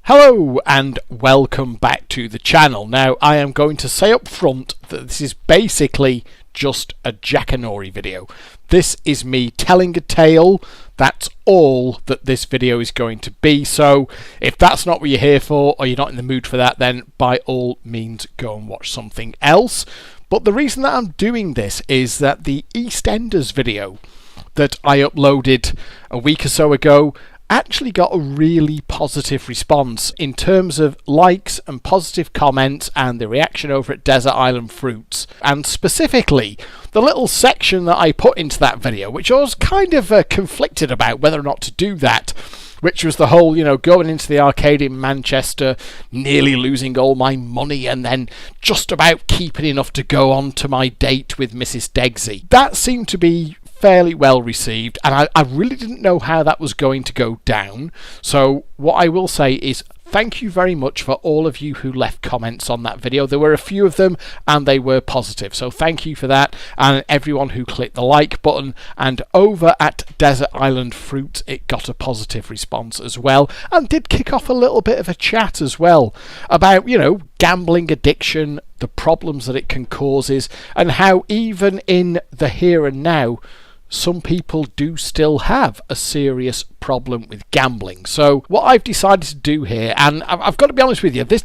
Hello and welcome back to the channel. Now I am going to say up front that this is basically just a Jackanory video. This is me telling a tale. That's all that this video is going to be. So if that's not what you're here for, or you're not in the mood for that, then by all means go and watch something else. But the reason that I'm doing this is that the EastEnders video that I uploaded a week or so ago actually got a really positive response in terms of likes and positive comments and the reaction over at Desert Island Fruits, and specifically the little section that I put into that video, which I was kind of conflicted about whether or not to do that, which was the whole, going into the arcade in Manchester, nearly losing all my money and then just about keeping enough to go on to my date with Mrs. Degsy. That seemed to be fairly well received, and I really didn't know how that was going to go down. So what I will say is thank you very much for all of you who left comments on that video. There were a few of them and they were positive, so thank you for that, and everyone who clicked the like button. And over at Desert Island Fruit it got a positive response as well, and did kick off a little bit of a chat as well about gambling addiction, the problems that it can cause, and how even in the here and now some people do still have a serious problem with gambling. So what I've decided to do here, and I've got to be honest with you, these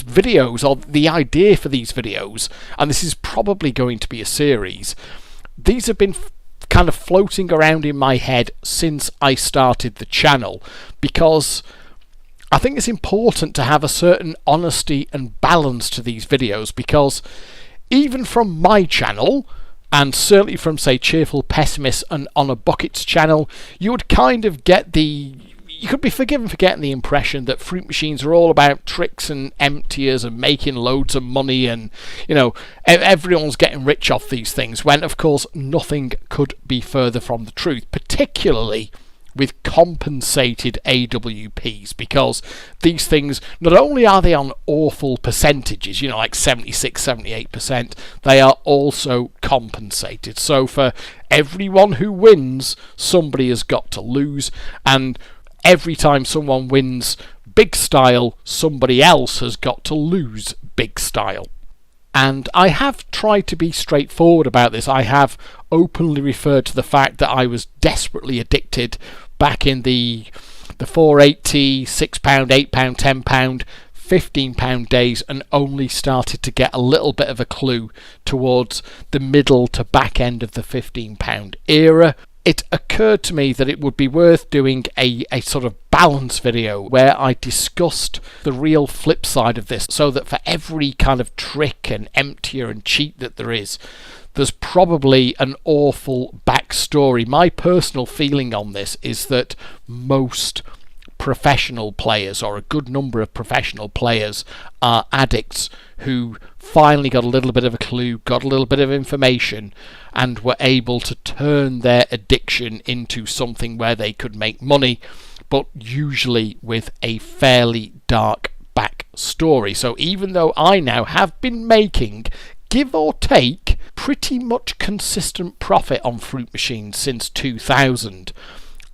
videos, or the idea for these videos, and this is probably going to be a series, these have been kind of floating around in my head since I started the channel, because I think it's important to have a certain honesty and balance to these videos, because even from my channel, and certainly from, say, Cheerful Pessimist and On a Bucket's channel, you would kind of get you could be forgiven for getting the impression that fruit machines are all about tricks and emptiers and making loads of money, and everyone's getting rich off these things, when of course nothing could be further from the truth, particularly with compensated AWPs, because these things, not only are they on awful percentages, like 76-78%, they are also compensated. So for everyone who wins, somebody has got to lose, and every time someone wins big style, somebody else has got to lose big style. And I have tried to be straightforward about this. I have openly referred to the fact that I was desperately addicted back in the £4.80, £6, £8, £10, £15 days, and only started to get a little bit of a clue towards the middle to back end of the £15 era. It occurred to me that it would be worth doing a sort of balance video where I discussed the real flip side of this, so that for every kind of trick and emptier and cheat that there is, there's probably an awful backstory. My personal feeling on this is that most professional players, or a good number of professional players, are addicts who finally got a little bit of a clue, got a little bit of information, and were able to turn their addiction into something where they could make money, but usually with a fairly dark backstory. So even though I now have been making, give or take, pretty much consistent profit on fruit machines since 2000,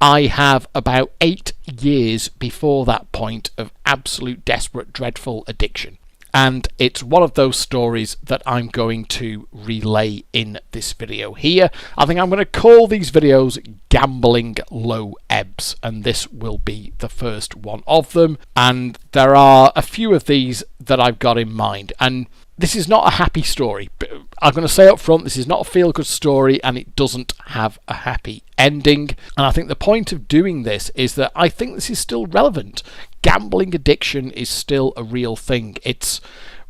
I have about 8 years before that point of absolute desperate, dreadful addiction. And it's one of those stories that I'm going to relay in this video here. I think I'm going to call these videos Gambling Low Ebbs, and this will be the first one of them. And there are a few of these that I've got in mind, and this is not a happy story. I'm going to say up front, this is not a feel-good story, and it doesn't have a happy ending. And I think the point of doing this is that I think this is still relevant. Gambling addiction is still a real thing.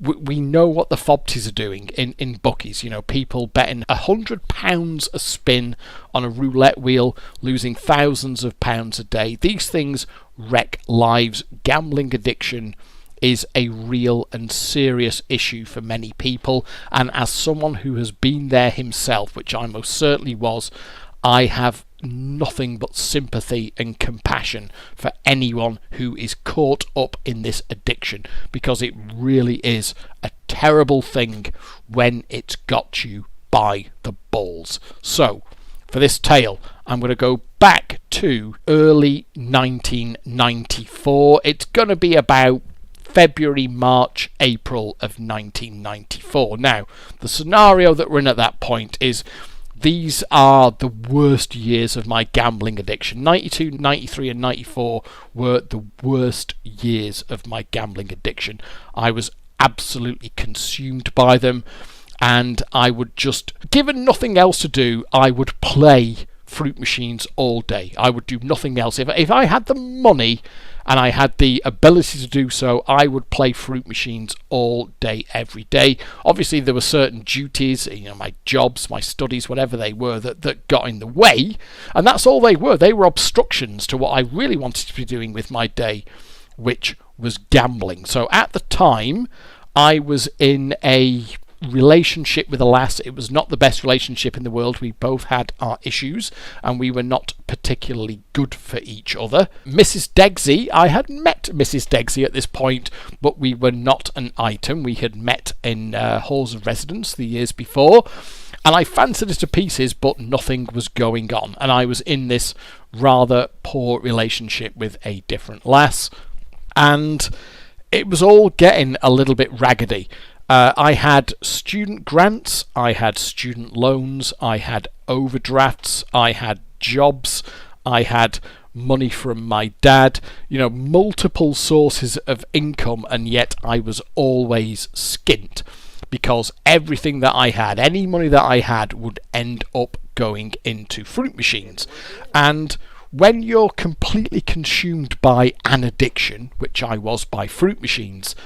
We know what the FOBTs are doing in bookies. People betting £100 a spin on a roulette wheel, losing thousands of pounds a day. These things wreck lives. Gambling addiction is a real and serious issue for many people, and as someone who has been there himself, which I most certainly was, I have nothing but sympathy and compassion for anyone who is caught up in this addiction, because it really is a terrible thing when it's got you by the balls. So for this tale, I'm going to go back to early 1994. It's going to be about February, March, April of 1994. Now, the scenario that we're in at that point is these are the worst years of my gambling addiction. 92, 93 and 94 were the worst years of my gambling addiction. I was absolutely consumed by them, and I would just, given nothing else to do, I would play fruit machines all day. I would do nothing else. If I had the money and I had the ability to do so, I would play fruit machines all day, every day. Obviously, there were certain duties, my jobs, my studies, whatever they were, that got in the way, and that's all they were. They were obstructions to what I really wanted to be doing with my day, which was gambling. So at the time, I was in a relationship with a lass. It was not the best relationship in the world. We both had our issues and we were not particularly good for each other. Mrs. Degsy, I had met Mrs. Degsy at this point, but we were not an item. We had met in halls of residence the years before, and I fancied her to pieces, but nothing was going on, and I was in this rather poor relationship with a different lass, and it was all getting a little bit raggedy. I had student grants, I had student loans, I had overdrafts, I had jobs, I had money from my dad, multiple sources of income, and yet I was always skint because everything that I had, any money that I had, would end up going into fruit machines. And when you're completely consumed by an addiction, which I was by fruit machines,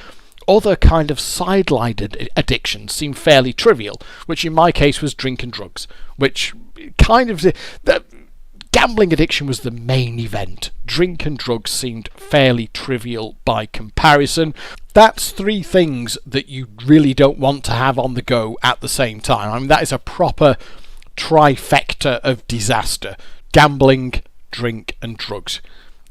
other kind of sidelined addictions seem fairly trivial, which in my case was drink and drugs, which kind of the gambling addiction was the main event. Drink and drugs seemed fairly trivial by comparison. That's three things that you really don't want to have on the go at the same time. I mean, that is a proper trifecta of disaster: gambling, drink and drugs.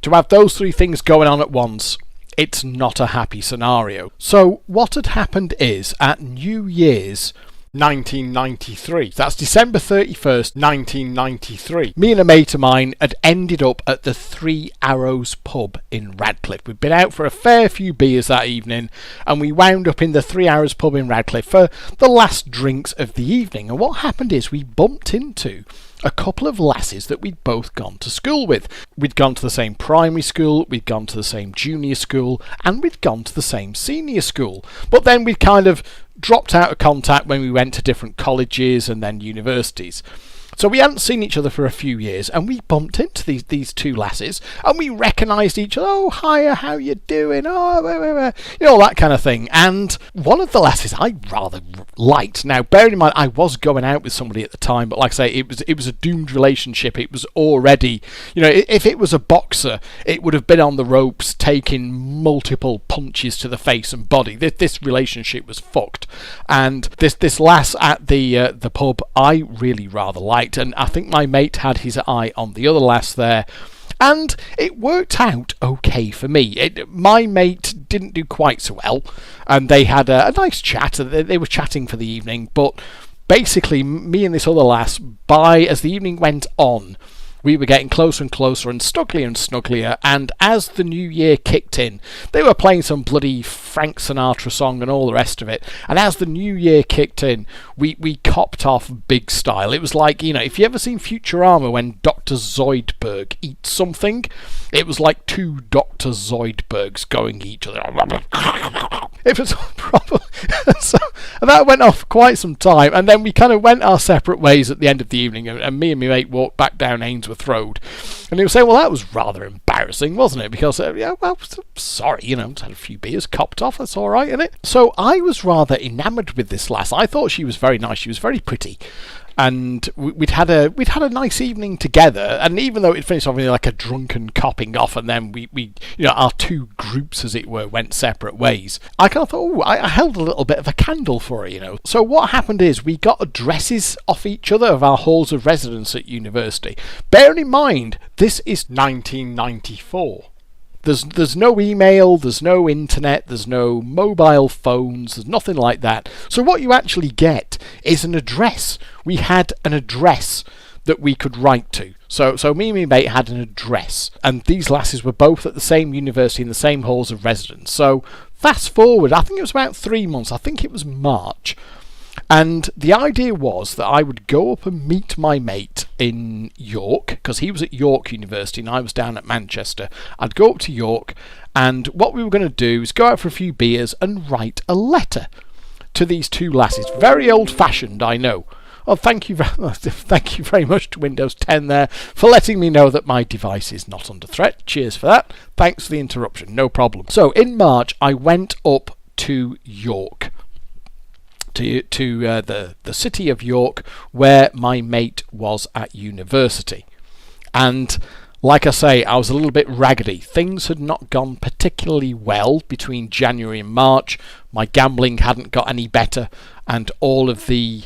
To have those three things going on at once, it's not a happy scenario. So what had happened is, at New Year's 1993, that's December 31st, 1993, me and a mate of mine had ended up at the Three Arrows pub in Radcliffe. We'd been out for a fair few beers that evening, and we wound up in the Three Arrows pub in Radcliffe for the last drinks of the evening. And what happened is we bumped into a couple of lasses that we'd both gone to school with. We'd gone to the same primary school, we'd gone to the same junior school, and we'd gone to the same senior school. But then we'd kind of dropped out of contact when we went to different colleges and then universities. So we hadn't seen each other for a few years, and we bumped into these two lasses, and we recognised each other. Oh, hiya, how you doing? Oh, all that kind of thing. And one of the lasses I rather liked. Now, bearing in mind, I was going out with somebody at the time, but like I say, it was a doomed relationship. It was already, if it was a boxer, it would have been on the ropes, taking multiple punches to the face and body. This relationship was fucked. And this lass at the pub, I really rather liked. And I think my mate had his eye on the other lass there, and it worked out okay for me. My mate didn't do quite so well, and they had a nice chat. They were chatting for the evening, but basically me and this other lass, as the evening went on, we were getting closer and closer and snugglier, and as the new year kicked in, they were playing some bloody Frank Sinatra song and all the rest of it, and as the new year kicked in, we copped off big style. It was like, if you ever seen Futurama when Dr. Zoidberg eats something, it was like two Dr. Zoidbergs going each other. It was proper. So that went off quite some time, and then we kind of went our separate ways at the end of the evening, and me and my mate walked back down Ainsworth Road, and he was saying, well, that was rather embarrassing, wasn't it? Because, sorry, just had a few beers, copped off, that's all right, isn't it? So I was rather enamoured with this lass. I thought she was very nice, she was very pretty, and we'd had a nice evening together, and even though it finished off with like a drunken copping off, and then we our two groups, as it were, went separate ways, I kind of thought, I held a little bit of a candle for her, So what happened is we got addresses off each other of our halls of residence at university. Bearing in mind, this is 1994. There's no email, there's no internet, there's no mobile phones, there's nothing like that. So what you actually get is an address. We had an address that we could write to. So me and my mate had an address, and these lasses were both at the same university in the same halls of residence. So fast forward, I think it was about 3 months, I think it was March, and the idea was that I would go up and meet my mate in York, because he was at York University and I was down at Manchester. I'd go up to York, and what we were going to do is go out for a few beers and write a letter to these two lasses. Very old-fashioned, I know. Oh, thank you very much to Windows 10 there for letting me know that my device is not under threat. Cheers for that. Thanks for the interruption. No problem. So in March, I went up to York, to the city of York, where my mate was at university. And like I say, I was a little bit raggedy. Things had not gone particularly well between January and March. My gambling hadn't got any better, and all of the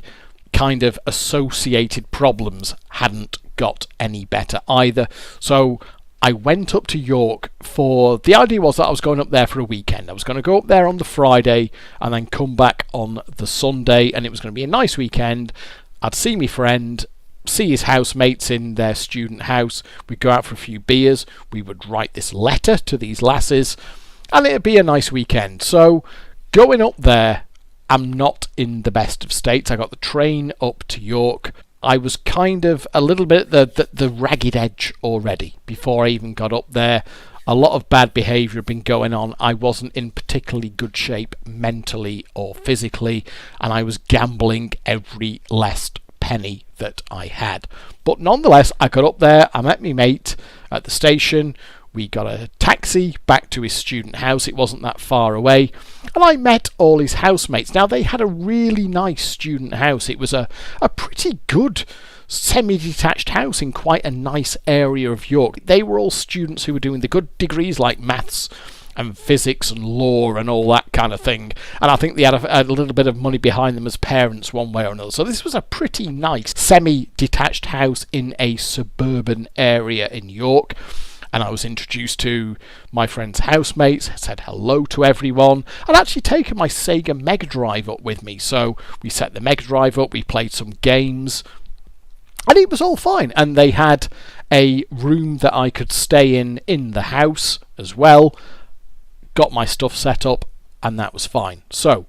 kind of associated problems hadn't got any better either. So I went up to York the idea was that I was going up there for a weekend. I was going to go up there on the Friday and then come back on the Sunday, and it was going to be a nice weekend. I'd see my friend, see his housemates in their student house. We'd go out for a few beers. We would write this letter to these lasses, and it'd be a nice weekend. So going up there, I'm not in the best of states. I got the train up to York. I was kind of a little bit at the ragged edge already before I even got up there. A lot of bad behaviour had been going on. I wasn't in particularly good shape mentally or physically, and I was gambling every last penny that I had. But nonetheless, I got up there. I met my mate at the station. We got a taxi back to his student house. It wasn't that far away. And I met all his housemates. Now, they had a really nice student house. It was a pretty good semi-detached house in quite a nice area of York. They were all students who were doing the good degrees like maths and physics and law and all that kind of thing. And I think they had a little bit of money behind them as parents one way or another. So this was a pretty nice semi-detached house in a suburban area in York. And I was introduced to my friend's housemates, said hello to everyone. I'd actually taken my Sega Mega Drive up with me, so we set the Mega Drive up, we played some games, and it was all fine. And they had a room that I could stay in the house as well. Got my stuff set up, and that was fine. So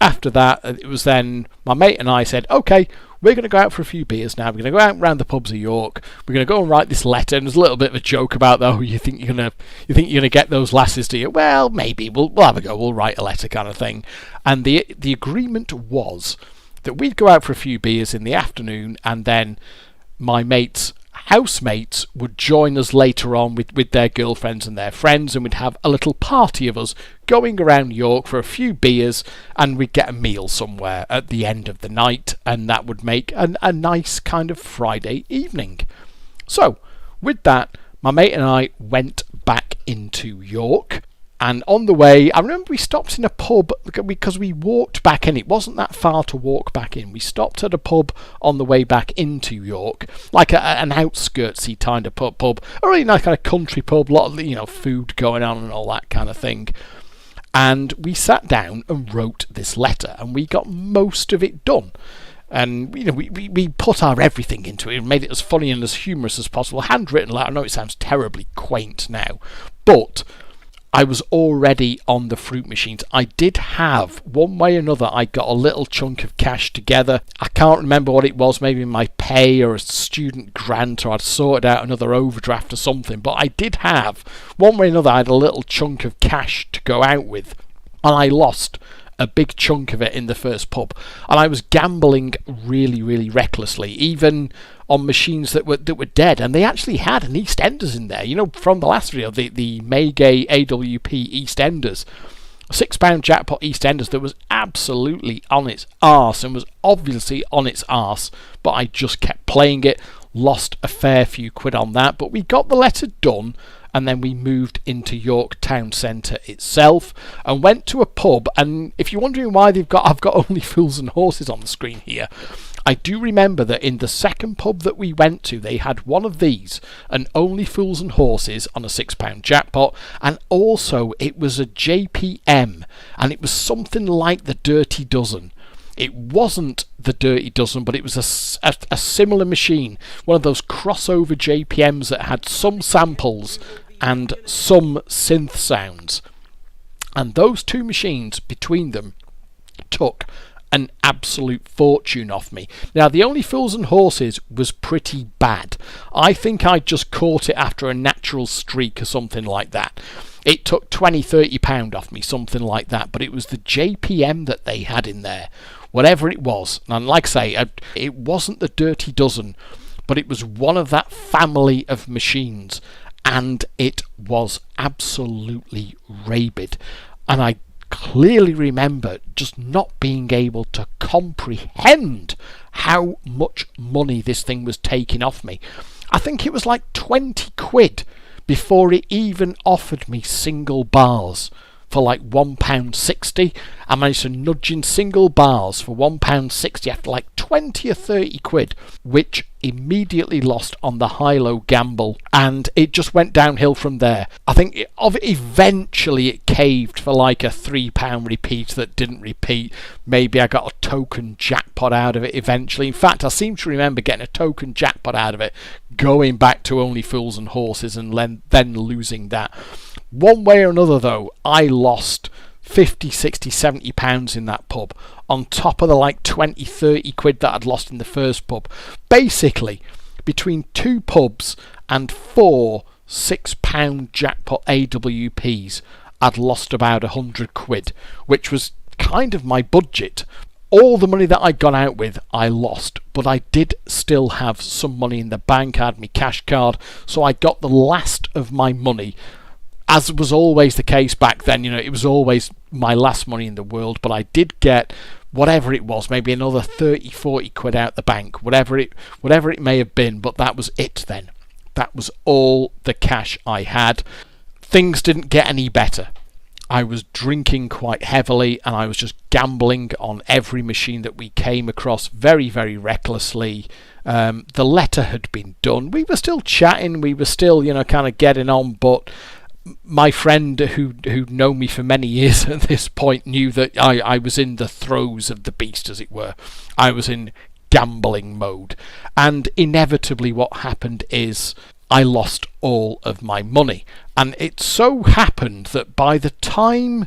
after that, it was then my mate and I said, okay, we're going to go out for a few beers now. We're going to go out around the pubs of York. We're going to go and write this letter. And there's a little bit of a joke about, oh, you think you're going to get those lasses, do you? Well, maybe we'll have a go. We'll write a letter, kind of thing. And the agreement was that we'd go out for a few beers in the afternoon, and then my mate's housemates would join us later on with their girlfriends and their friends, and we'd have a little party of us going around York for a few beers, and we'd get a meal somewhere at the end of the night, and that would make a nice kind of Friday evening. So with that, my mate and I went back into York. And on the way, I remember we stopped in a pub because we walked back in. It wasn't that far to walk back in. We stopped at a pub on the way back into York, like an outskirtsy kind of pub, a really nice kind of country pub, a lot of food going on and all that kind of thing. And we sat down and wrote this letter, and we got most of it done. And we put our everything into it and made it as funny and as humorous as possible. Handwritten letter. I know it sounds terribly quaint now, but I was already on the fruit machines. I did have, one way or another, I got a little chunk of cash together. I can't remember what it was, maybe my pay or a student grant, or I'd sorted out another overdraft or something. But I did have, one way or another, I had a little chunk of cash to go out with. And I lost a big chunk of it in the first pub. And I was gambling really, really recklessly, even on machines that were dead. And they actually had an EastEnders in there. From the last video, the Maygay AWP EastEnders, £6 jackpot EastEnders that was absolutely on its arse and was obviously on its arse. But I just kept playing it, lost a fair few quid on that. But we got the letter done. And then we moved into York Town Centre itself and went to a pub. And if you're wondering why I've got Only Fools and Horses on the screen here, I do remember that in the second pub that we went to, they had one of these, an Only Fools and Horses on a £6 jackpot, and also it was a JPM, and it was something like the Dirty Dozen. It wasn't the Dirty Dozen, but it was a similar machine, one of those crossover JPMs that had some samples and some synth sounds. And those two machines between them took an absolute fortune off me. Now, the Only Fools and Horses was pretty bad. I think I just caught it after a natural streak or something like that. It took £20-30 off me, something like that. But it was the JPM that they had in there, whatever it was. And like I say, it wasn't the Dirty Dozen, but it was one of that family of machines. And it was absolutely rabid. And I clearly remember just not being able to comprehend how much money this thing was taking off me. I think it was like 20 quid before it even offered me single bars for like £1.60. I managed to nudge in single bars for £1.60 after like 20 or 30 quid, which immediately lost on the high-low gamble, and it just went downhill from there. I think eventually it caved for like a £3 repeat that didn't repeat. Maybe I got a token jackpot out of it eventually. In fact, I seem to remember getting a token jackpot out of it, going back to Only Fools and Horses and then losing that. One way or another though, I lost 50, 60, 70 pounds in that pub, on top of the like 20, 30 quid that I'd lost in the first pub. Basically, between two pubs and 4 £6 jackpot AWPs, I'd lost about 100 quid, which was kind of my budget. All the money that I'd gone out with, I lost, but I did still have some money in the bank. I had my cash card, so I got the last of my money. As was always the case back then, it was always my last money in the world, but I did get whatever it was, maybe another 30, 40 quid out the bank, whatever it may have been, but that was it then. That was all the cash I had. Things didn't get any better. I was drinking quite heavily, and I was just gambling on every machine that we came across very, very recklessly. The letter had been done. We were still chatting, we were still, kind of getting on, but my friend who'd known me for many years at this point knew that I was in the throes of the beast, as it were. I was in gambling mode. And inevitably what happened is I lost all of my money. And it so happened that by the time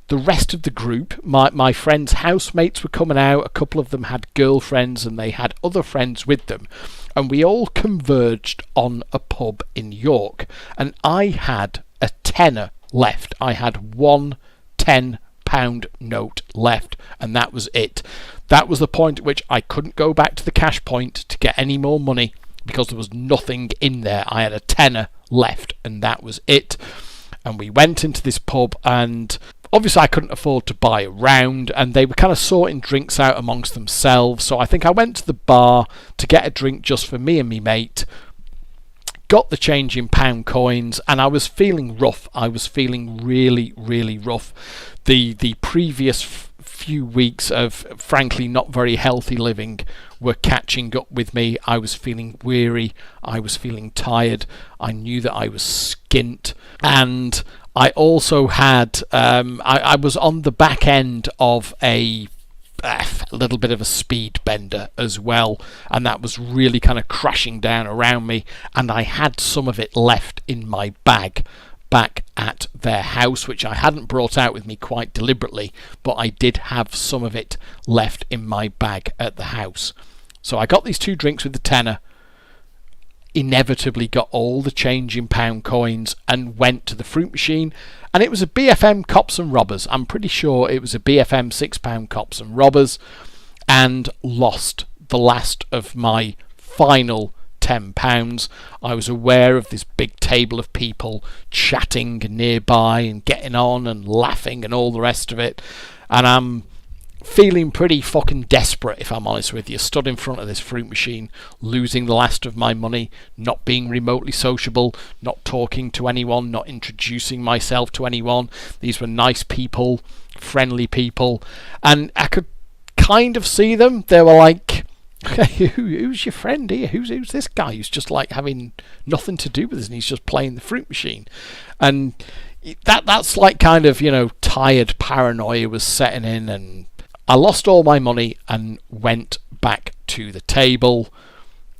the rest of the group, my friends' housemates were coming out, a couple of them had girlfriends and they had other friends with them, and we all converged on a pub in York, and I had a tenner left. I had one £10 note left, and that was it. That was the point at which I couldn't go back to the cash point to get any more money because there was nothing in there. I had a tenner left, and that was it. And we went into this pub, and obviously I couldn't afford to buy a round, and they were kind of sorting drinks out amongst themselves, so I think I went to the bar to get a drink just for me and me mate, got the change in pound coins, and I was feeling rough. I was feeling really, really rough. The previous few weeks of frankly not very healthy living were catching up with me. I was feeling weary, I was feeling tired, I knew that I was skint, and I also had I was on the back end of a little bit of a speed bender as well, and that was really kind of crashing down around me, and I had some of it left in my bag back at their house, which I hadn't brought out with me quite deliberately, but I did have some of it left in my bag at the house. So I got these two drinks with the tenner, inevitably got all the change in pound coins, and went to the fruit machine, and it was a BFM Cops and Robbers. I'm pretty sure it was a BFM £6 Cops and Robbers, and lost the last of my final £10. I was aware of this big table of people chatting nearby and getting on and laughing and all the rest of it, and I'm feeling pretty fucking desperate, if I'm honest with you. Stood in front of this fruit machine, losing the last of my money, not being remotely sociable, not talking to anyone, not introducing myself to anyone. These were nice people, friendly people, and I could kind of see them. They were like, hey, who's your friend here? Who's this guy who's just like having nothing to do with us and he's just playing the fruit machine? And that's like kind of, tired paranoia was setting in, and I lost all my money and went back to the table.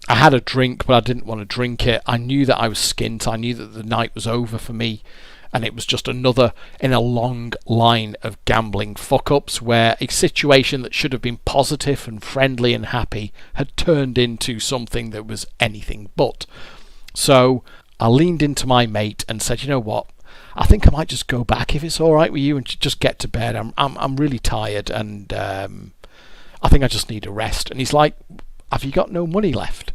I had a drink, but I didn't want to drink it. I knew that I was skint. I knew that the night was over for me, and it was just another in a long line of gambling fuck-ups where a situation that should have been positive and friendly and happy had turned into something that was anything but. So I leaned into my mate and said, you know what, I think I might just go back if it's all right with you and just get to bed. I'm really tired, and I think I just need a rest. And he's like, have you got no money left?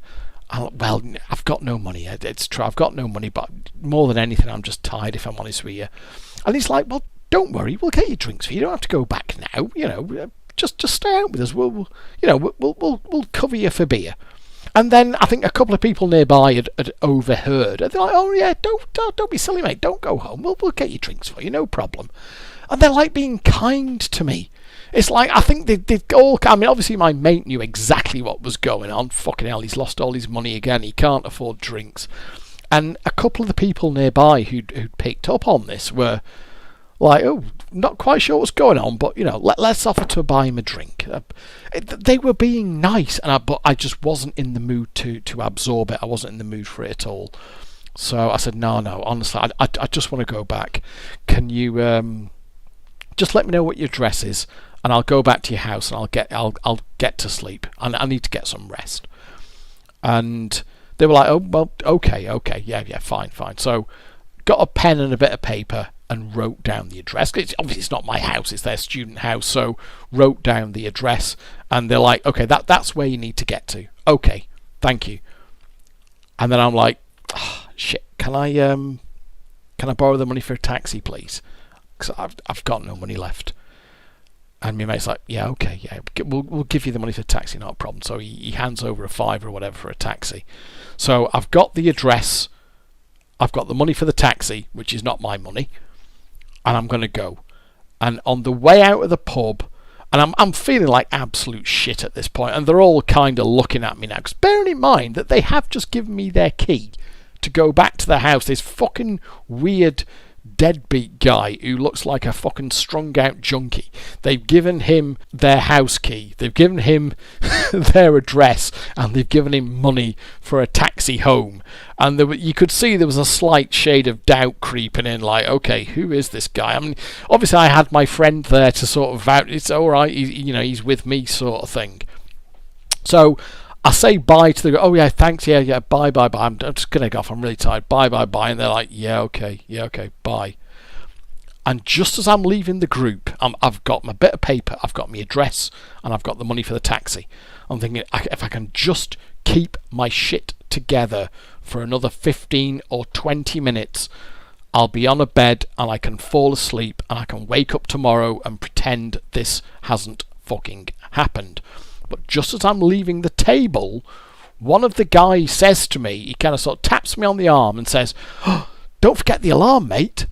Well, I've got no money. It's true, I've got no money, but more than anything, I'm just tired, if I'm honest with you. And he's like, well, don't worry, we'll get you drinks for you. You don't have to go back now. Just stay out with us. We'll cover you for beer. And then I think a couple of people nearby had overheard. And they're like, oh yeah, don't be silly, mate. Don't go home. We'll get you drinks for you, no problem. And they're like being kind to me. It's like, I think they've all... I mean, obviously my mate knew exactly what was going on. Fucking hell, he's lost all his money again. He can't afford drinks. And a couple of the people nearby who'd picked up on this were like, oh, not quite sure what's going on, but, let's offer to buy him a drink. They were being nice, but I just wasn't in the mood to absorb it. I wasn't in the mood for it at all. So I said, no, honestly, I just want to go back. Can you just let me know what your address is, and I'll go back to your house and I'll get to sleep. And I need to get some rest. And they were like, oh, well, okay, yeah, fine. So got a pen and a bit of paper and wrote down the address. Obviously it's not my house, it's their student house. So wrote down the address, and they're like, okay, that's where you need to get to. Okay, thank you. And then I'm like, oh, shit, can I borrow the money for a taxi, please? Because I've got no money left. And my mate's like, yeah, okay, yeah, we'll give you the money for the taxi, not a problem. So he hands over a $5 or whatever for a taxi. So I've got the address, I've got the money for the taxi, which is not my money, and I'm going to go. And on the way out of the pub, and I'm feeling like absolute shit at this point, and they're all kind of looking at me now, because bearing in mind that they have just given me their key to go back to the house, this fucking weird deadbeat guy who looks like a fucking strung out junkie. They've given him their house key, they've given him their address, and they've given him money for a taxi home. And you could see there was a slight shade of doubt creeping in, like, okay, who is this guy? I mean, obviously I had my friend there to sort of vouch, it's all right, he's with me, sort of thing. So I say bye to the... Oh, yeah, thanks, yeah, bye. I'm just going to go off. I'm really tired. Bye. And they're like, yeah, okay, bye. And just as I'm leaving the group, I've got my bit of paper, I've got my address, and I've got the money for the taxi. I'm thinking, if I can just keep my shit together for another 15 or 20 minutes, I'll be on a bed and I can fall asleep and I can wake up tomorrow and pretend this hasn't fucking happened. But just as I'm leaving the table, one of the guys says to me, he kind of sort of taps me on the arm and says, oh, don't forget the alarm, mate.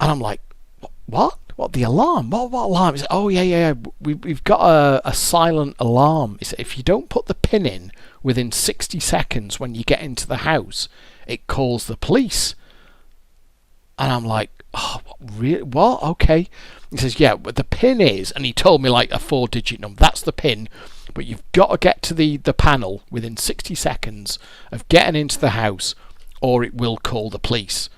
And I'm like, what? What, the alarm? What alarm? He said, oh, yeah. We've got a silent alarm. He said, if you don't put the pin in within 60 seconds when you get into the house, it calls the police. And I'm like, oh, really? What? Okay. He says, yeah, but the pin is, and he told me like a 4-digit number. That's the pin. But you've got to get to the panel within 60 seconds of getting into the house, or it will call the police.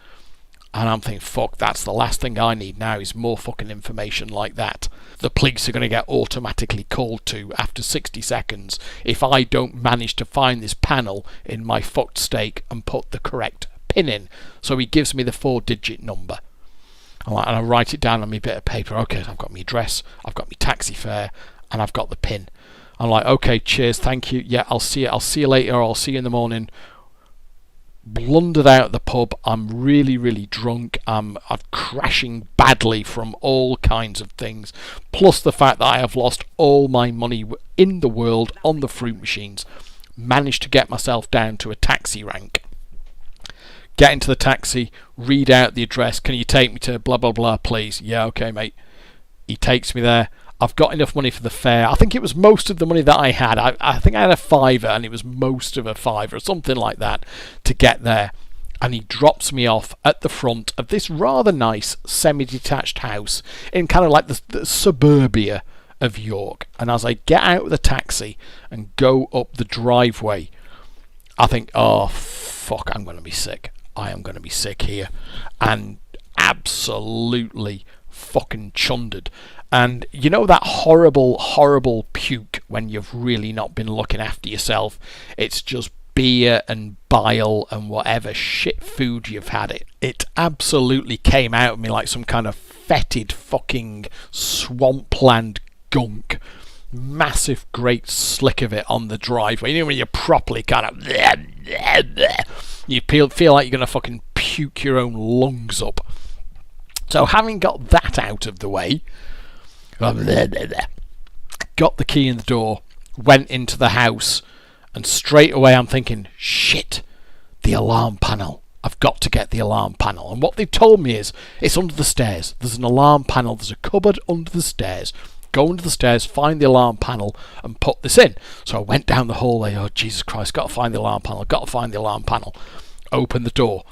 And I'm thinking, fuck, that's the last thing I need now is more fucking information like that. The police are going to get automatically called to after 60 seconds if I don't manage to find this panel in my fucked state and put the correct pin in. So he gives me the 4-digit number. And I write it down on my bit of paper. Okay, I've got my address, I've got my taxi fare, and I've got the pin. I'm like, okay, cheers, thank you. Yeah, I'll see you later, or I'll see you in the morning. Blundered out of the pub. I'm really, really drunk. I'm crashing badly from all kinds of things. Plus the fact that I have lost all my money in the world on the fruit machines. Managed to get myself down to a taxi rank. Get into the taxi, read out the address. Can you take me to blah, blah, blah, please? Yeah, okay, mate. He takes me there. I've got enough money for the fare. I think it was most of the money that I had. I think I had a $5 and it was most of a $5 or something like that to get there. And he drops me off at the front of this rather nice semi-detached house in kind of like the suburbia of York. And as I get out of the taxi and go up the driveway, I think, oh, fuck, I'm going to be sick. I am going to be sick here. And absolutely fucking chundered. And you know that horrible puke when you've really not been looking after yourself? It's just beer and bile and whatever shit food you've had. It absolutely came out of me like some kind of fetid fucking swampland gunk. Massive great slick of it on the driveway. You know when you're properly kind of you feel like you're going to fucking puke your own lungs up. So having got that out of the way, got the key in the door, went into the house, and straight away I'm thinking, shit, the alarm panel. I've got to get the alarm panel. And what they've told me is, it's under the stairs. There's an alarm panel, there's a cupboard under the stairs. Go under the stairs, find the alarm panel, and put this in. So I went down the hallway, oh Jesus Christ, got to find the alarm panel, got to find the alarm panel. Open the door.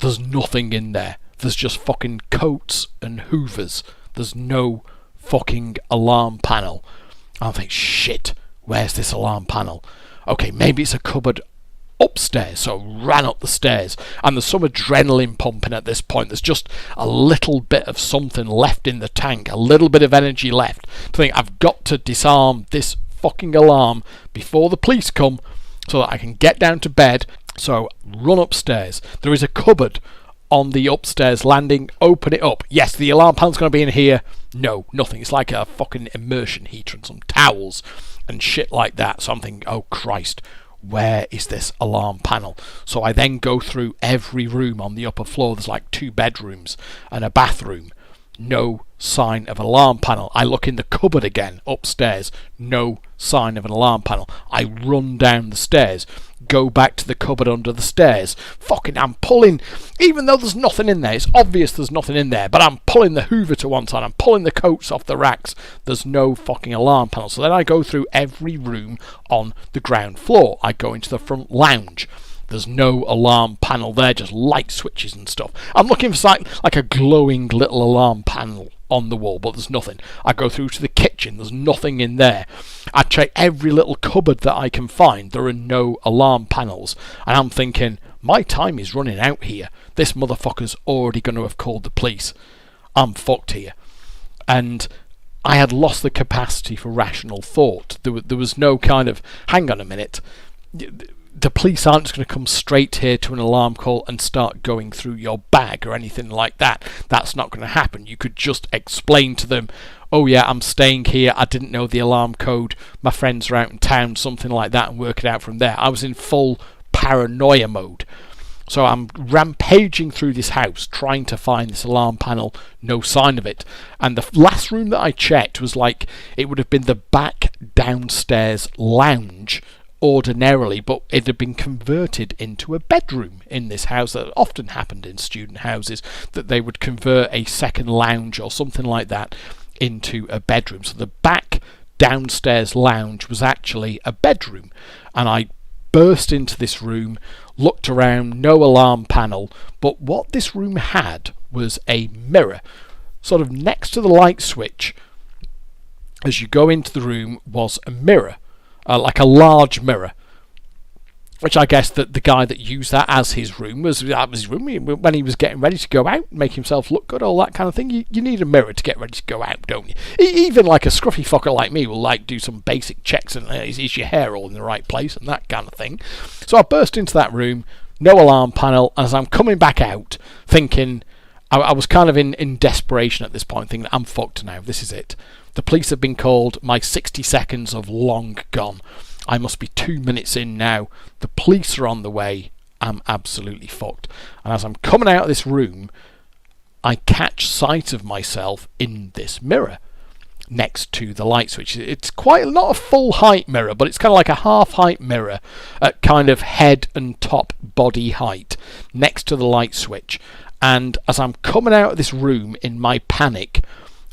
There's nothing in there. There's just fucking coats and hoovers. There's no fucking alarm panel. I think, shit, where's this alarm panel? Okay, maybe it's a cupboard upstairs. So I ran up the stairs, and there's some adrenaline pumping at this point. There's just a little bit of something left in the tank, a little bit of energy left to think, I've got to disarm this fucking alarm before the police come so that I can get down to bed. So run upstairs. There is a cupboard on the upstairs landing. Open it up. Yes, the alarm panel's going to be in here. No, nothing. It's like a fucking immersion heater and some towels and shit like that. So I'm thinking, oh Christ, where is this alarm panel? So I then go through every room on the upper floor. There's like 2 bedrooms and a bathroom. No sign of an alarm panel. I look in the cupboard again upstairs. No sign of an alarm panel. I run down the stairs, go back to the cupboard under the stairs. Fucking, I'm pulling, even though there's nothing in there, it's obvious there's nothing in there, but I'm pulling the hoover to one side, I'm pulling the coats off the racks. There's no fucking alarm panel. So then I go through every room on the ground floor. I go into the front lounge. There's no alarm panel there, just light switches and stuff. I'm looking for like a glowing little alarm panel on the wall, but there's nothing. I go through to the kitchen, there's nothing in there. I check every little cupboard that I can find, there are no alarm panels. And I'm thinking, my time is running out here. This motherfucker's already going to have called the police. I'm fucked here. And I had lost the capacity for rational thought. There was no kind of, hang on a minute, the police aren't just going to come straight here to an alarm call and start going through your bag or anything like that. That's not going to happen. You could just explain to them, oh yeah, I'm staying here, I didn't know the alarm code, my friends are out in town, something like that, and work it out from there. I was in full paranoia mode. So I'm rampaging through this house trying to find this alarm panel, no sign of it. And the last room that I checked was like, it would have been the back downstairs lounge ordinarily, but it had been converted into a bedroom in this house. That often happened in student houses, that they would convert a second lounge or something like that into a bedroom. So the back downstairs lounge was actually a bedroom, and I burst into this room, looked around, no alarm panel, but what this room had was a mirror sort of next to the light switch. As you go into the room was a mirror, like a large mirror, which I guess that the guy that used that as his room was his room when he was getting ready to go out, make himself look good, all that kind of thing. You need a mirror to get ready to go out, don't you? Even like a scruffy fucker like me will like do some basic checks and is your hair all in the right place and that kind of thing. So I burst into that room, no alarm panel, and as I'm coming back out, thinking, I was kind of in desperation at this point, thinking, I'm fucked now, this is it. The police have been called, my 60 seconds have long gone. I must be 2 minutes in now. The police are on the way. I'm absolutely fucked. And as I'm coming out of this room, I catch sight of myself in this mirror next to the light switch. It's quite not a full height mirror, but it's kind of like a half height mirror at kind of head and top body height next to the light switch. And as I'm coming out of this room in my panic,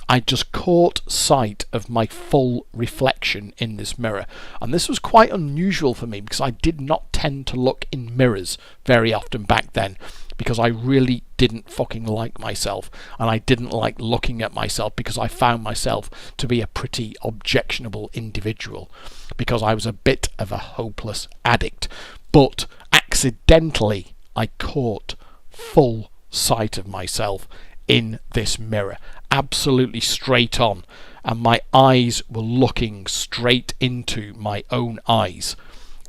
I just caught sight of my full reflection in this mirror. And this was quite unusual for me because I did not tend to look in mirrors very often back then, because I really didn't fucking like myself, and I didn't like looking at myself because I found myself to be a pretty objectionable individual, because I was a bit of a hopeless addict. But accidentally I caught full sight of myself in this mirror, absolutely straight on, and my eyes were looking straight into my own eyes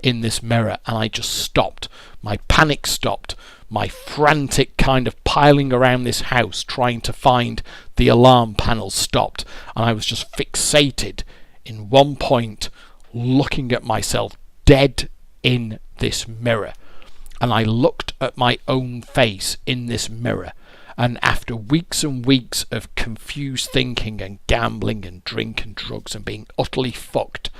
in this mirror, and I just stopped. My panic stopped. My frantic kind of piling around this house trying to find the alarm panel stopped, and I was just fixated in one point, looking at myself dead in this mirror. And I looked at my own face in this mirror, and after weeks and weeks of confused thinking and gambling and drink and drugs and being utterly fucked,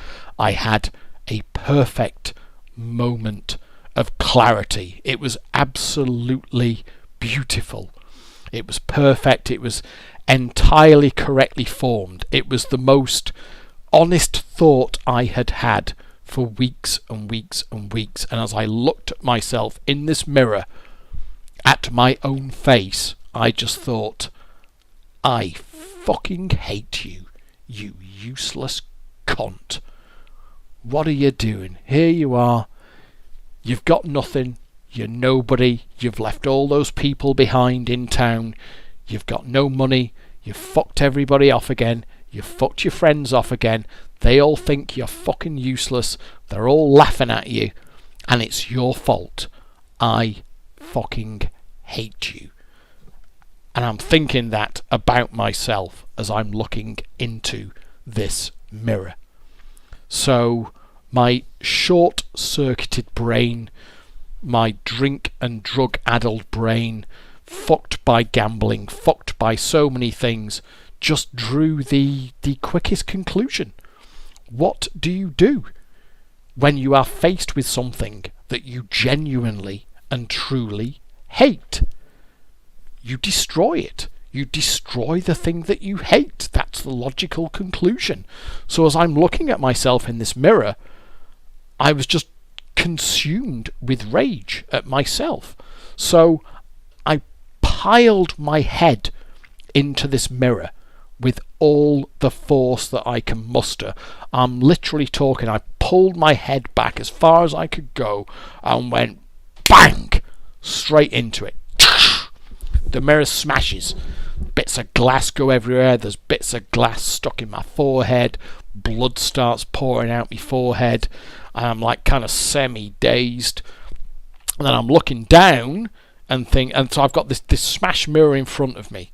I had a perfect moment of clarity. It was absolutely beautiful. It was perfect. It was entirely correctly formed. It was the most honest thought I had had for weeks and weeks and weeks. And as I looked at myself in this mirror, at my own face, I just thought, I fucking hate you, you useless cunt. What are you doing? Here you are. You've got nothing. You're nobody. You've left all those people behind in town. You've got no money. You've fucked everybody off again. You've fucked your friends off again. They all think you're fucking useless. They're all laughing at you. And it's your fault. I fucking hate you. And I'm thinking that about myself as I'm looking into this mirror. So my short-circuited brain, my drink and drug-addled brain, fucked by gambling, fucked by so many things, just drew the quickest conclusion. What do you do when you are faced with something that you genuinely and truly hate? You destroy it. You destroy the thing that you hate. That's the logical conclusion. So as I'm looking at myself in this mirror, I was just consumed with rage at myself. So I piled my head into this mirror with all the force that I can muster. I'm literally talking, I pulled my head back as far as I could go and went bang straight into it. The mirror smashes. Bits of glass go everywhere. There's bits of glass stuck in my forehead. Blood starts pouring out my forehead. And I'm like kind of semi-dazed. And then I'm looking down and so I've got this smashed mirror in front of me.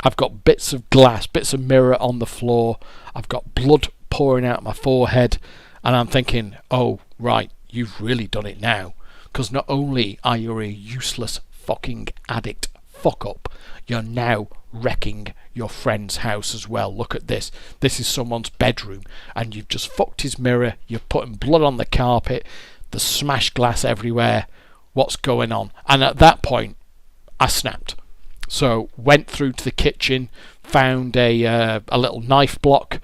I've got bits of glass, bits of mirror on the floor. I've got blood pouring out my forehead. And I'm thinking, oh, right, you've really done it now. Because not only are you a useless fucking addict fuck up, you're now wrecking your friend's house as well. Look at this. This is someone's bedroom, and you've just fucked his mirror. You're putting blood on the carpet. There's smashed glass everywhere. What's going on? And at that point, I snapped. So went through to the kitchen, found a little knife block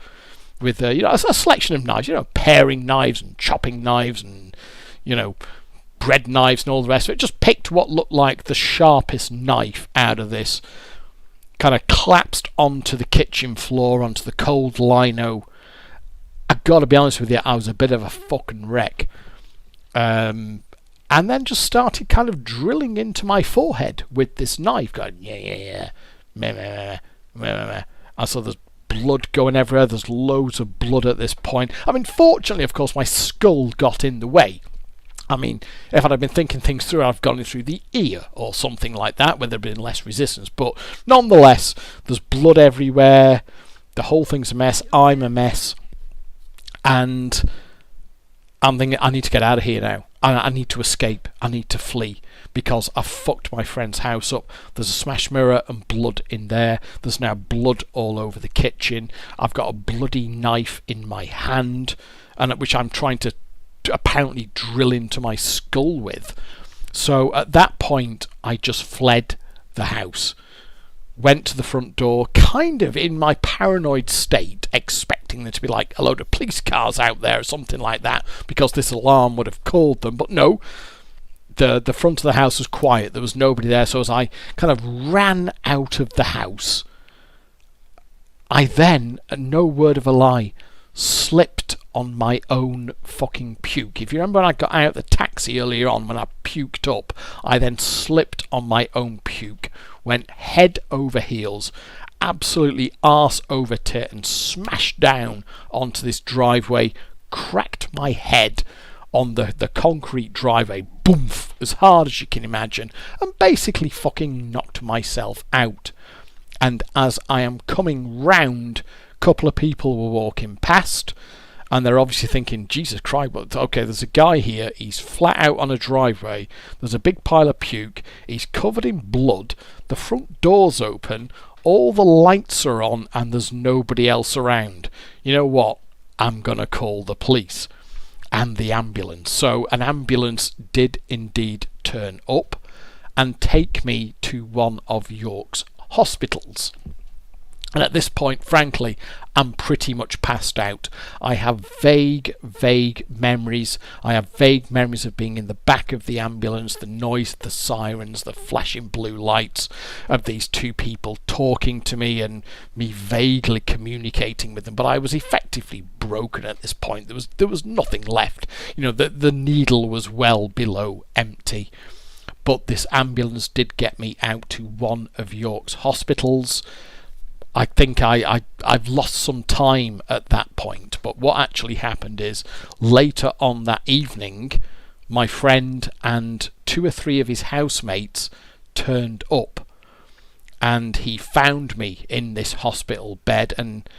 with a selection of knives. Paring knives and chopping knives and bread knives and all the rest of it. Just picked what looked like the sharpest knife out of this. Kind of collapsed onto the kitchen floor, onto the cold lino. I've got to be honest with you, I was a bit of a fucking wreck. And then just started kind of drilling into my forehead with this knife, going, yeah. And so there's blood going everywhere. There's loads of blood at this point. I mean, fortunately, of course, my skull got in the way. I mean, if I'd have been thinking things through, I'd have gone in through the ear or something like that, where there'd been less resistance. But nonetheless, there's blood everywhere. The whole thing's a mess. I'm a mess. And I'm thinking, I need to get out of here now. I need to escape. I need to flee, because I've fucked my friend's house up. There's a smashed mirror and blood in there. There's now blood all over the kitchen. I've got a bloody knife in my hand, and which I'm trying to apparently drill into my skull with. So at that point, I just fled the house, went to the front door, kind of in my paranoid state, expecting there to be like a load of police cars out there or something like that, because this alarm would have called them. But no, the front of the house was quiet. There was nobody there. So as I kind of ran out of the house, I then, no word of a lie, slipped on my own fucking puke. If you remember when I got out of the taxi earlier on, when I puked up, I then slipped on my own puke, went head over heels, absolutely arse over tit, and smashed down onto this driveway, cracked my head on the concrete driveway, boomf, as hard as you can imagine, and basically fucking knocked myself out. And as I am coming round, a couple of people were walking past, and they're obviously thinking, Jesus Christ, but okay, there's a guy here, he's flat out on a driveway, there's a big pile of puke, he's covered in blood, the front door's open, all the lights are on, and there's nobody else around. You know what? I'm gonna call the police and the ambulance. So an ambulance did indeed turn up and take me to one of York's hospitals. And at this point, frankly, I'm pretty much passed out. I have vague memories. I have vague memories of being in the back of the ambulance, the noise of the sirens, the flashing blue lights of these two people talking to me and me vaguely communicating with them. But I was effectively broken at this point. There was nothing left. You know, the needle was well below empty. But this ambulance did get me out to one of York's hospitals. I think I've lost some time at that point, but what actually happened is later on that evening, my friend and 2 or 3 of his housemates turned up, and he found me in this hospital bed, and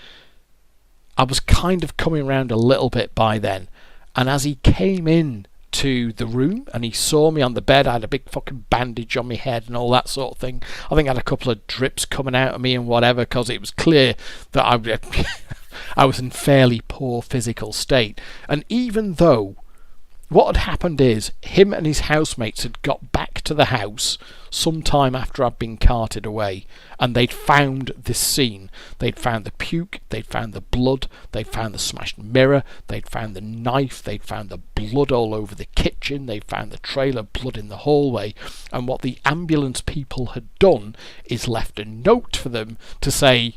I was kind of coming around a little bit by then, and as he came in to the room and he saw me on the bed, I had a big fucking bandage on my head and all that sort of thing. I think I had a couple of drips coming out of me and whatever, because it was clear that I was in fairly poor physical state. And even though what had happened is him and his housemates had got back to the house sometime after I'd been carted away, and they'd found this scene. They'd found the puke, they'd found the blood, they'd found the smashed mirror, they'd found the knife, they'd found the blood all over the kitchen, they'd found the trail of blood in the hallway, and what the ambulance people had done is left a note for them to say,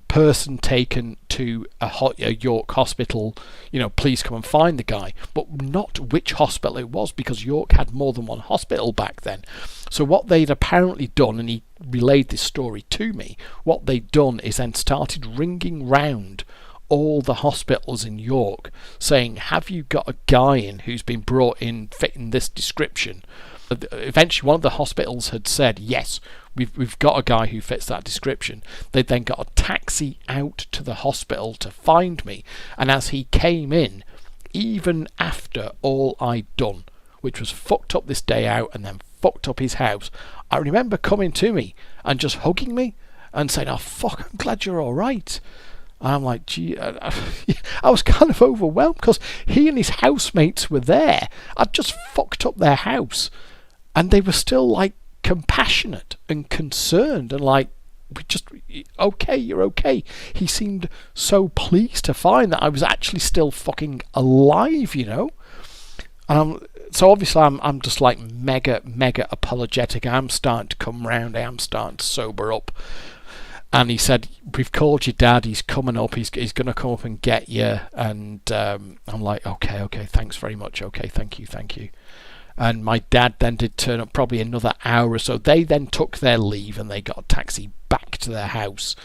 person taken to a York hospital, you know, please come and find the guy, but not which hospital it was, because York had more than one hospital back then. So what they'd apparently done, and he relayed this story to me, what they'd done is then started ringing round all the hospitals in York saying, have you got a guy in who's been brought in fitting this description? Eventually one of the hospitals had said, yes, we've got a guy who fits that description. They then got a taxi out to the hospital to find me, and as he came in, even after all I'd done, which was fucked up this day out and then fucked up his house, I remember coming to me and just hugging me and saying, oh fuck, I'm glad you're alright. And I'm like, gee, I was kind of overwhelmed because he and his housemates were there. I'd just fucked up their house, and they were still like compassionate and concerned and like, okay, you're okay. He seemed so pleased to find that I was actually still fucking alive, you know. And so obviously I'm just like mega apologetic. I'm starting to come round. I am starting to sober up. And he said, we've called your dad, he's coming up, he's going to come up and get you. And I'm like, okay, thanks very much, okay, thank you. And my dad then did turn up probably another hour or so. They then took their leave and they got a taxi back to their house.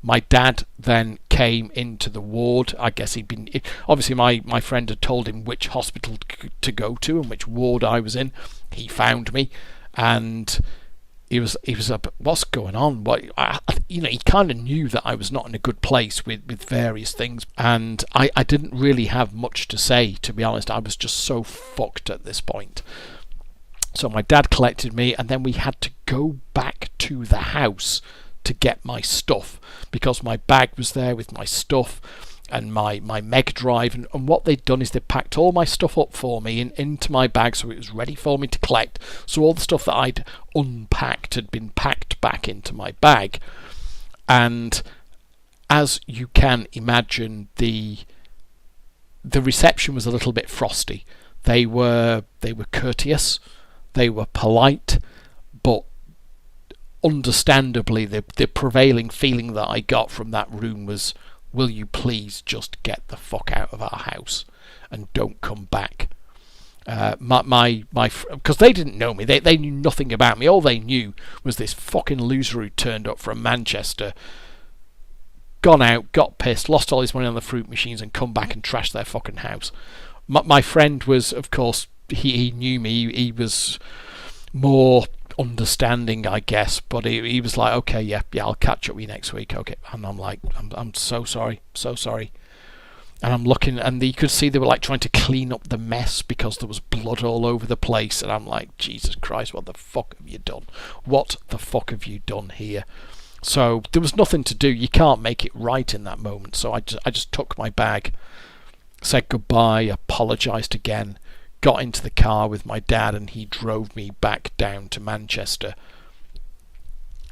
My dad then came into the ward. I guess obviously my friend had told him which hospital to go to and which ward I was in. He found me, and he was up, what's going on? He kind of knew that I was not in a good place with various things, and I didn't really have much to say, to be honest. I was just so fucked at this point. So my dad collected me, and then we had to go back to the house to get my stuff, because my bag was there with my stuff, and my Mega Drive, and what they'd done is they packed all my stuff up for me into my bag, so it was ready for me to collect. So all the stuff that I'd unpacked had been packed back into my bag, and as you can imagine, the reception was a little bit frosty. They were courteous, they were polite, but understandably the prevailing feeling that I got from that room was, will you please just get the fuck out of our house and don't come back? Because they didn't know me, they knew nothing about me. All they knew was this fucking loser who turned up from Manchester, gone out, got pissed, lost all his money on the fruit machines, and come back and trashed their fucking house. My friend was, of course, he knew me. He was more understanding, I guess, but he was like, okay, yeah, I'll catch up with you next week. Okay, and I'm like, I'm so sorry. And I'm looking, and you could see they were like trying to clean up the mess because there was blood all over the place. And I'm like, Jesus Christ, what the fuck have you done? What the fuck have you done here? So there was nothing to do. You can't make it right in that moment. So I just took my bag, said goodbye, apologised again, got into the car with my dad, and he drove me back down to Manchester.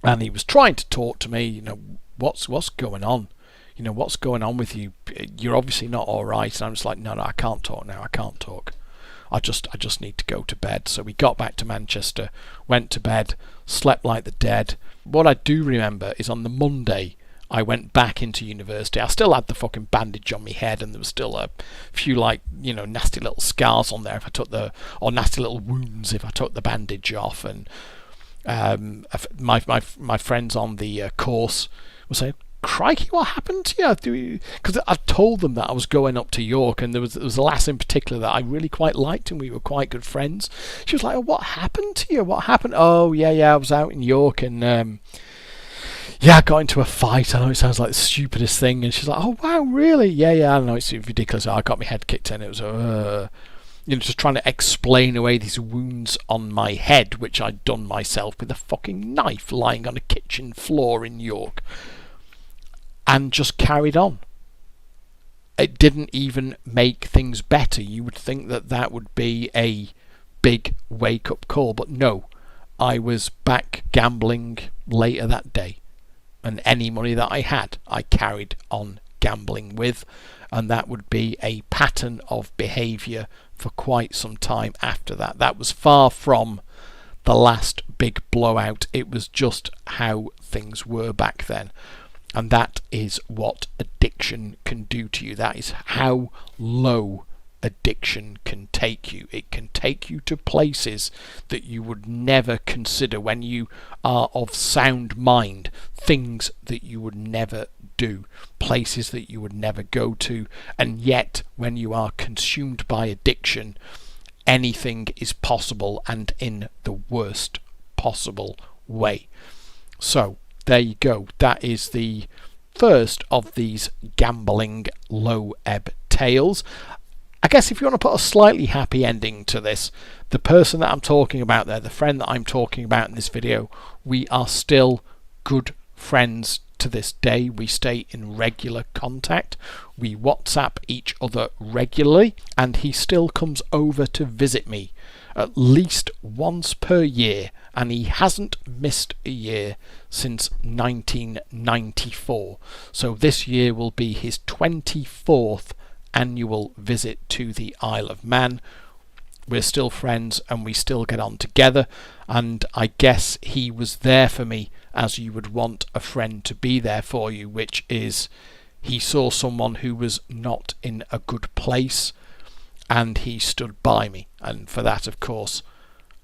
And he was trying to talk to me, what's going on? What's going on with you? You're obviously not all right. And I'm just like, no, I can't talk now. I can't talk. I just need to go to bed. So we got back to Manchester, went to bed, slept like the dead. What I do remember is on the Monday, I went back into university. I still had the fucking bandage on my head, and there was still a few nasty little scars on there or nasty little wounds if I took the bandage off. And my friends on the course were saying, crikey, what happened to you? Because I told them that I was going up to York, and there was a lass in particular that I really quite liked, and we were quite good friends. She was like, oh, what happened to you? What happened? Oh, yeah, I was out in York, and I got into a fight. I know it sounds like the stupidest thing. And she's like, oh, wow, really? Yeah, I know it's ridiculous. I got my head kicked in. It was just trying to explain away these wounds on my head, which I'd done myself with a fucking knife lying on a kitchen floor in York. And just carried on. It didn't even make things better. You would think that would be a big wake-up call, but no. I was back gambling later that day, and any money that I had, I carried on gambling with, and that would be a pattern of behaviour for quite some time after that. That was far from the last big blowout. It was just how things were back then. And that is what addiction can do to you. That is how low addiction can take you. It can take you to places that you would never consider when you are of sound mind. Things that you would never do. Places that you would never go to. And yet, when you are consumed by addiction, anything is possible, and in the worst possible way. So, there you go. That is the first of these gambling low ebb tales. I guess if you want to put a slightly happy ending to this, the person that I'm talking about there, the friend that I'm talking about in this video, we are still good friends to this day. We stay in regular contact. We WhatsApp each other regularly, and he still comes over to visit me at least once per year, and he hasn't missed a year since 1994. So this year will be his 24th annual visit to the Isle of Man. We're still friends, and we still get on together, and I guess he was there for me as you would want a friend to be there for you, which is he saw someone who was not in a good place, and he stood by me, and for that, of course,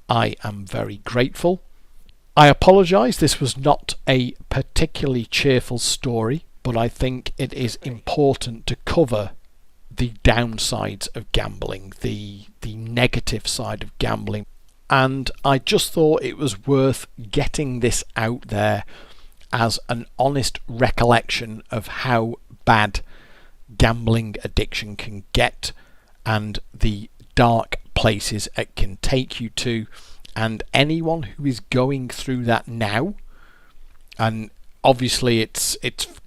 I am very grateful. I apologise, this was not a particularly cheerful story, but I think it is important to cover the downsides of gambling, the negative side of gambling, and I just thought it was worth getting this out there as an honest recollection of how bad gambling addiction can get, and the dark places it can take you to. And anyone who is going through that now, and obviously it's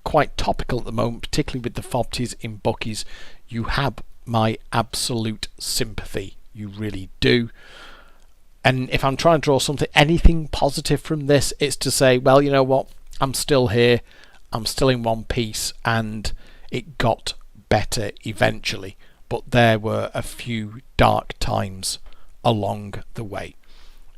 quite topical at the moment, particularly with the FOBTs in bookies. You have my absolute sympathy. You really do. And if I'm trying to draw anything positive from this, it's to say, well, you know what? I'm still here. I'm still in one piece, and it got better eventually. But there were a few dark times along the way.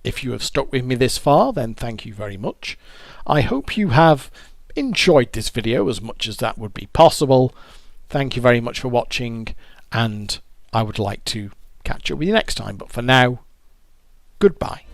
If you have stuck with me this far, then thank you very much. I hope you have enjoyed this video as much as that would be possible. Thank you very much for watching, and I would like to catch up with you next time. But for now, goodbye.